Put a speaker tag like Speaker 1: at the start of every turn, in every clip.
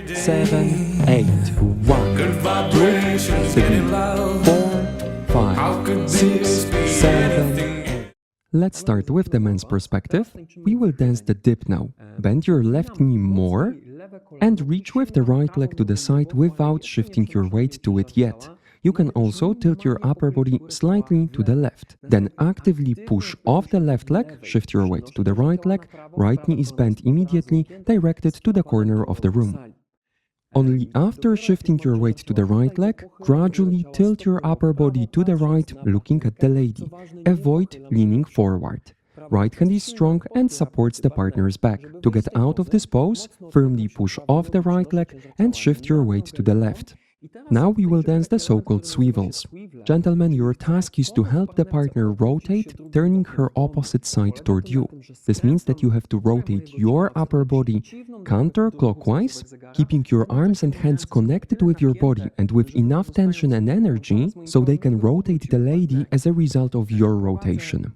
Speaker 1: 7, 8. 1, 2, 3, 4, 5, 6, 7. Let's start with the men's perspective. We will dance the dip now. Bend your left knee more and reach with the right leg to the side without shifting your weight to it yet. You can also tilt your upper body slightly to the left. Then actively push off the left leg, shift your weight to the right leg, right knee is bent immediately, directed to the corner of the room. Only after shifting your weight to the right leg, gradually tilt your upper body to the right, looking at the lady. Avoid leaning forward. Right hand is strong and supports the partner's back. To get out of this pose, firmly push off the right leg and shift your weight to the left. Now we will dance the so-called swivels. Gentlemen, your task is to help the partner rotate, turning her opposite side toward you. This means that you have to rotate your upper body counterclockwise, keeping your arms and hands connected with your body and with enough tension and energy so they can rotate the lady as a result of your rotation.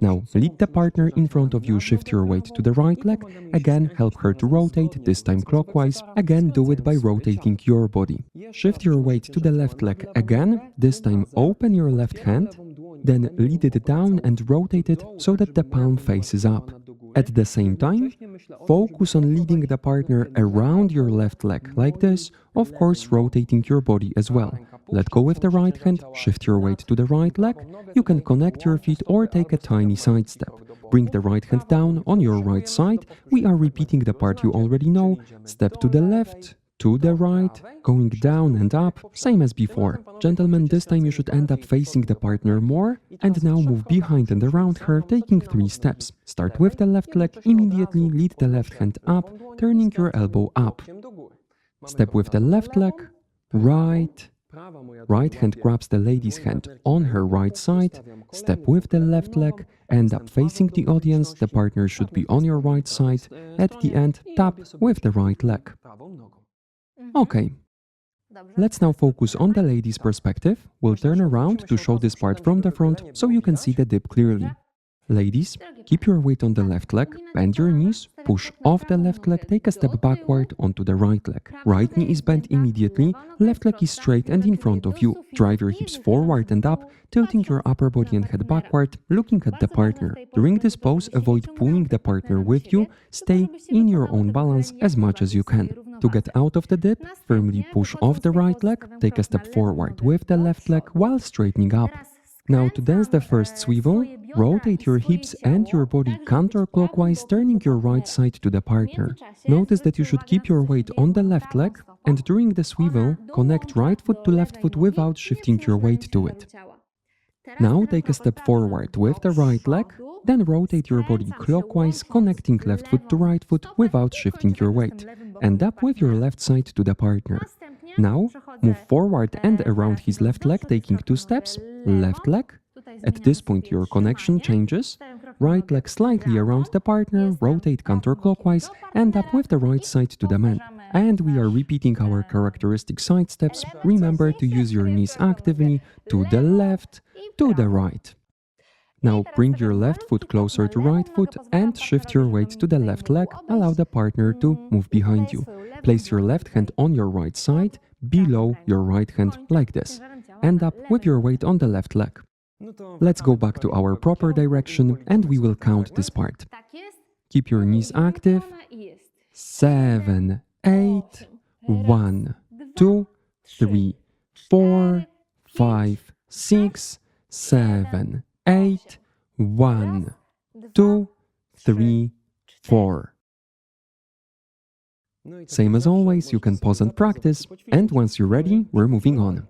Speaker 1: Now, lead the partner in front of you, shift your weight to the right leg, again help her to rotate, this time clockwise, again do it by rotating your body. Shift your weight to the left leg again, this time open your left hand, then lead it down and rotate it so that the palm faces up. At the same time, focus on leading the partner around your left leg like this, of course rotating your body as well. Let go with the right hand, shift your weight to the right leg, you can connect your feet or take a tiny side step. Bring the right hand down on your right side, we are repeating the part you already know, step to the left, to the right, going down and up, same as before. Gentlemen, this time you should end up facing the partner more, and now move behind and around her, taking 3 steps. Start with the left leg, immediately lead the left hand up, turning your elbow up. Step with the left leg, right. Right hand grabs the lady's hand on her right side, step with the left leg, end up facing the audience, the partner should be on your right side, at the end tap with the right leg. Okay, let's now focus on the lady's perspective. We'll turn around to show this part from the front so you can see the dip clearly. Ladies, keep your weight on the left leg, bend your knees, push off the left leg, take a step backward onto the right leg. Right knee is bent immediately, left leg is straight and in front of you. Drive your hips forward and up, tilting your upper body and head backward, looking at the partner. During this pose, avoid pulling the partner with you, stay in your own balance as much as you can. To get out of the dip, firmly push off the right leg, take a step forward with the left leg while straightening up. Now to dance the first swivel, rotate your hips and your body counterclockwise, turning your right side to the partner. Notice that you should keep your weight on the left leg, and during the swivel, connect right foot to left foot without shifting your weight to it. Now take a step forward with the right leg, then rotate your body clockwise, connecting left foot to right foot without shifting your weight. End up with your left side to the partner. Now, move forward and around his left leg, taking 2 steps, left leg. At this point your connection changes, right leg slightly around the partner, rotate counterclockwise, end up with the right side to the man. And we are repeating our characteristic side steps. Remember to use your knees actively, to the left, to the right. Now bring your left foot closer to right foot and shift your weight to the left leg, allow the partner to move behind you. Place your left hand on your right side, below your right hand, like this. End up with your weight on the left leg. Let's go back to our proper direction and we will count this part. Keep your knees active. 7, 8, 1, 2, 3, 4, 5, 6, 7, 8, 1, 2, 3, 4. Same as always, you can pause and practice, and once you're ready, we're moving on.